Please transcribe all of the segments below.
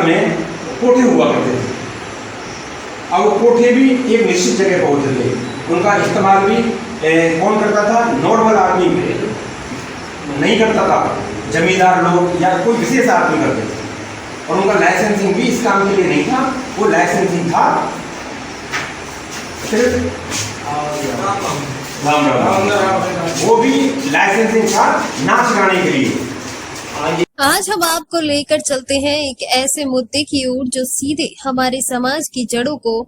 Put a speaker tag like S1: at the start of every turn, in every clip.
S1: में कोठे हुआ करते थे। अब वो कोठे भी एक निश्चित जगह पर होते थे, उनका इस्तेमाल भी कौन करता था? नॉर्मल आदमी नहीं करता था, जमींदार लोग या कोई विशेष आदमी करते थे। और उनका लाइसेंसिंग भी इस काम के लिए नहीं था, वो लाइसेंसिंग था सिर्फ वो भी लाइसेंसिंग था नाच गाने के लिए।
S2: आज हम आपको लेकर चलते हैं एक ऐसे मुद्दे की ओर जो सीधे हमारे समाज की जड़ों को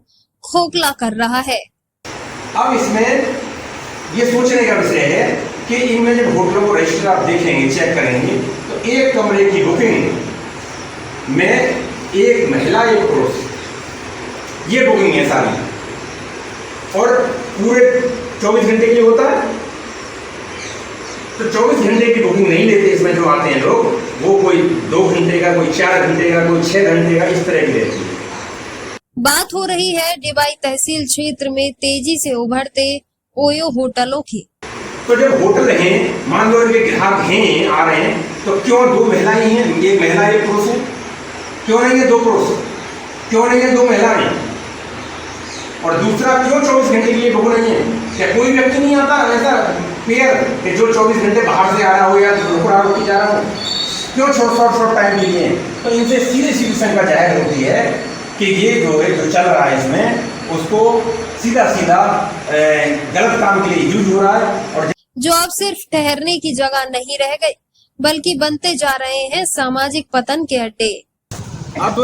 S2: खोखला कर रहा है।
S1: अब इसमें ये सोचने का विषय है कि इनमें जब होटलों को रजिस्टर आप देखेंगे, चेक करेंगे, तो एक कमरे की बुकिंग में एक महिला एक पुरुष, ये बुकिंग है सारी, और पूरे 24 घंटे के लिए होता है। तो 24 घंटे की बुकिंग नहीं लेते इसमें जो आते हैं लोग, वो कोई 2 घंटे का, कोई 4 घंटे का, कोई 6 घंटे का, इस तरह की लेते हैं।
S2: बात हो रही है डिवाई तहसील क्षेत्र में तेजी से उभरते ओयो होटलों की।
S1: तो जब होटल हैं, मान लो इनके ग्राहक हैं, आ रहे हैं, तो क्यों 2 महिलाएं हैं, एक महिला एक पुरुष है? क्यों नहीं है 2 पुरुष? क्यों नहीं है 2 महिलाएं? और दूसरा, क्यों 24 घंटे के लिए बुक नहीं है? क्या कोई व्यक्ति नहीं आता ऐसा पेयर कि जो 24 घंटे बाहर से आ रहा हो या रुकड़ा रुकी जा रहा हो? क्यों शॉर्ट टाइम के लिए? तो इनसे सीधी शंका जाहिर होती है कि ये जो चल रहा है इसमें, उसको सीधा गलत काम के लिए यूज हो रहा है। और
S2: जो अब सिर्फ ठहरने की जगह नहीं रह गई, बल्कि बनते जा रहे हैं सामाजिक पतन के अड्डे।
S1: अब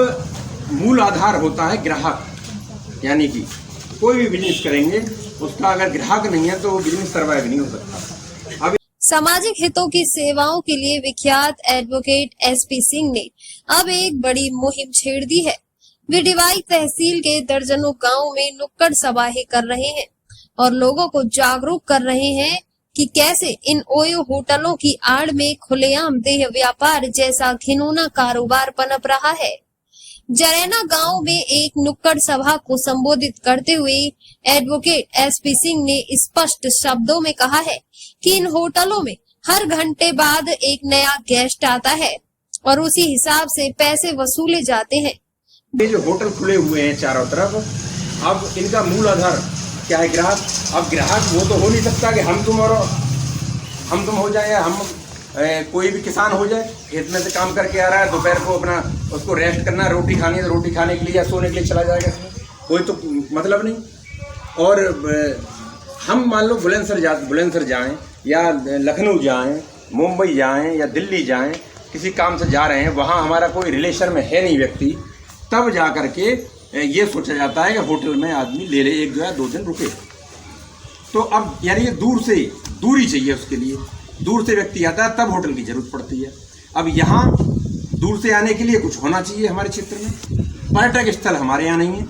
S1: मूल आधार होता है ग्राहक, यानी कि कोई भी बिजनेस करेंगे, उसका अगर ग्राहक नहीं है तो वो बिजनेस सर्वाइव नहीं हो सकता। अब
S2: सामाजिक हितों की सेवाओं के लिए विख्यात एडवोकेट एसपी सिंह ने अब एक बड़ी मुहिम छेड़ दी है। वे डिवाई तहसील के दर्जनों गांवों में नुक्कड़ सभाएं कर रहे हैं और लोगों को जागरूक कर रहे हैं कि कैसे इन ओयो होटलों की आड़ में खुलेआम देह व्यापार जैसा घिनौना कारोबार पनप रहा है। जरैना गांव में एक नुक्कड़ सभा को संबोधित करते हुए एडवोकेट एसपी सिंह ने स्पष्ट शब्दों में कहा है कि इन होटलों में हर घंटे बाद एक नया गेस्ट आता है और उसी हिसाब से पैसे वसूले जाते हैं।
S1: ये जो होटल खुले हुए हैं चारों तरफ, अब इनका मूल आधार क्या है? ग्राहक। अब ग्राहक वो तो हो नहीं सकता कि हम तुम हो जाए, या हम कोई भी किसान हो जाए, खेत में से काम करके आ रहा है, दोपहर को अपना उसको रेस्ट करना, रोटी खानी है तो रोटी खाने के लिए या सोने के लिए चला जाएगा, कोई तो मतलब नहीं। और हम मान लो बुलंदशहर जाएं या लखनऊ जाएं, मुंबई जाएं या दिल्ली जाएं, किसी काम से जा रहे हैं, वहाँ हमारा कोई रिलेशन में है नहीं व्यक्ति, तब जा कर के ये सोचा जाता है कि होटल में आदमी ले 1 या 2 दिन रुके। तो अब यानी ये दूरी चाहिए, उसके लिए दूर से व्यक्ति आता है तब होटल की जरूरत पड़ती है। अब यहाँ दूर से आने के लिए कुछ होना चाहिए हमारे क्षेत्र में। पर्यटक स्थल हमारे यहाँ नहीं है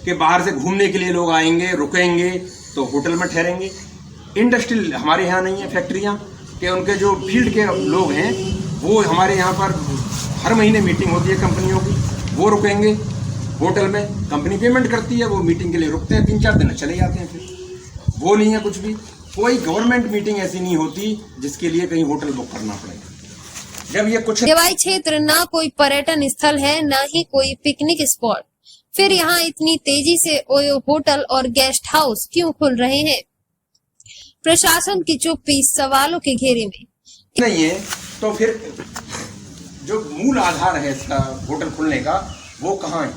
S1: कि बाहर से घूमने के लिए लोग आएंगे, रुकेंगे तो होटल में ठहरेंगे। इंडस्ट्रियल हमारे यहाँ नहीं है, फैक्ट्रियाँ कि उनके जो फील्ड के लोग हैं वो हमारे यहाँ पर हर महीने मीटिंग होती है कंपनियों की, वो रुकेंगे होटल में, कंपनी पेमेंट करती है, वो मीटिंग के लिए रुकते हैं, 3-4 दिन चले जाते हैं, फिर वो नहीं है कुछ भी। कोई गवर्नमेंट मीटिंग ऐसी नहीं होती जिसके लिए कहीं होटल बुक करना पड़ेगा। जब ये कुछ
S2: डिवाई क्षेत्र ना कोई पर्यटन स्थल है, ना ही कोई पिकनिक स्पॉट, फिर यहाँ इतनी तेजी से ओयो होटल और गेस्ट हाउस क्यों खुल रहे हैं? प्रशासन की चुप्पी सवालों के घेरे में
S1: नहीं है, तो फिर जो मूल आधार है इसका होटल खुलने का, वो कहाँ है?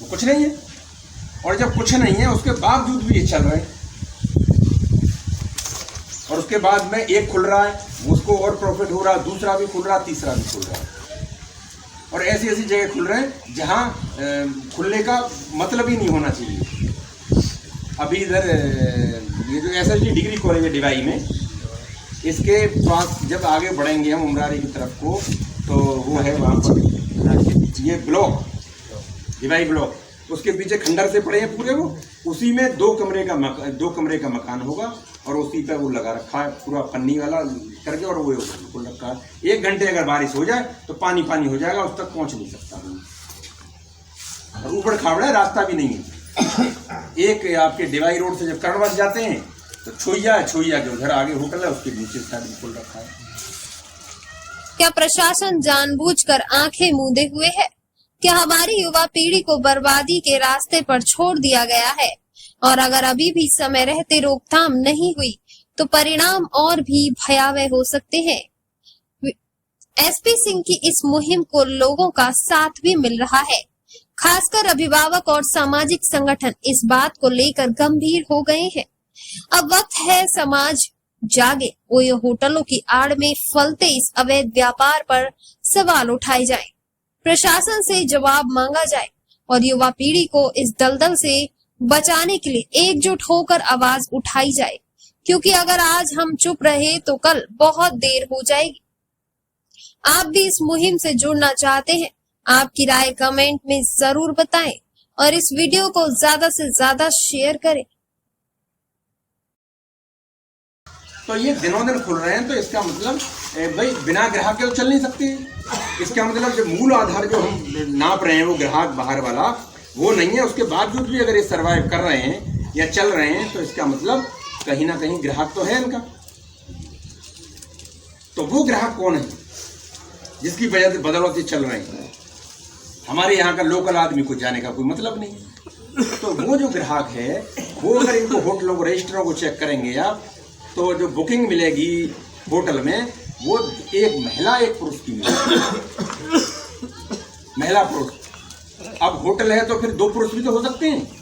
S1: वो कुछ नहीं है। और जब कुछ नहीं है उसके बावजूद भी ये चल रहे हैं, और उसके बाद में एक खुल रहा है, उसको और प्रॉफिट हो रहा है, दूसरा भी खुल रहा है, तीसरा भी खुल रहा है, और ऐसी ऐसी जगह खुल रहे हैं जहाँ खुलने का मतलब ही नहीं होना चाहिए। अभी इधर ये जो SSD डिग्री कॉलेज है डिवाई में, इसके पास जब आगे बढ़ेंगे हम उमरारी की तरफ को, तो वो है वहाँ पर ये ब्लॉक, डिवाई ब्लॉक, उसके पीछे खंडर से पड़े हैं पूरे, वो उसी में 2 कमरे का मकान होगा, और उसी पर वो लगा रखा है पूरा पन्नी वाला करके, और वो खोल रखा है। 1 घंटे अगर बारिश हो जाए तो पानी हो जाएगा, उस तक पहुँच नहीं सकता, और ऊपर खावड़ा है, रास्ता भी नहीं है। एक आपके डिवाई रोड से जब कर्णवास जाते हैं तो छोइया के उधर आगे होटल है, उसके नीचे साइड में खोल रखा है।
S2: क्या प्रशासन जानबूझकर आंखें मूंदे हुए है? क्या हमारी युवा पीढ़ी को बर्बादी के रास्ते पर छोड़ दिया गया है? और अगर अभी भी समय रहते रोकथाम नहीं हुई तो परिणाम और भी भयावह हो सकते हैं। एसपी सिंह की इस मुहिम को लोगों का साथ भी मिल रहा है। खासकर अभिभावक और सामाजिक संगठन इस बात को लेकर गंभीर हो गए हैं। अब वक्त है समाज जागे, वो होटलों की आड़ में फलते इस अवैध व्यापार पर सवाल उठाए जाए, प्रशासन से जवाब मांगा जाए और युवा पीढ़ी को इस दलदल से बचाने के लिए एकजुट होकर आवाज उठाई जाए, क्योंकि अगर आज हम चुप रहे तो कल बहुत देर हो जाएगी। आप भी इस मुहिम से जुड़ना चाहते हैं? आपकी राय कमेंट में जरूर बताएं और इस वीडियो को ज्यादा से ज्यादा शेयर करें।
S1: तो ये दिनों दिन खुल रहे हैं, तो इसका मतलब भाई बिना ग्राहक के तो चल नहीं सकती। इसका मतलब जो मूल आधार जो हम नाप रहे हैं वो ग्राहक बाहर वाला वो नहीं है, उसके बावजूद भी अगर ये सर्वाइव कर रहे हैं या चल रहे हैं तो इसका मतलब कहीं ना कहीं ग्राहक तो है इनका। तो वो ग्राहक कौन है जिसकी वजह से बदलौती चल रही है? हमारे यहाँ का लोकल आदमी को जाने का कोई मतलब नहीं। तो वो जो ग्राहक है वो अगर इनको होटलों को रजिस्टरों को चेक करेंगे आप, तो जो बुकिंग मिलेगी होटल में वो एक महिला एक पुरुष की मिलेगी, महिला पुरुष। अब होटल है तो फिर दो पुरुष भी तो हो सकते हैं।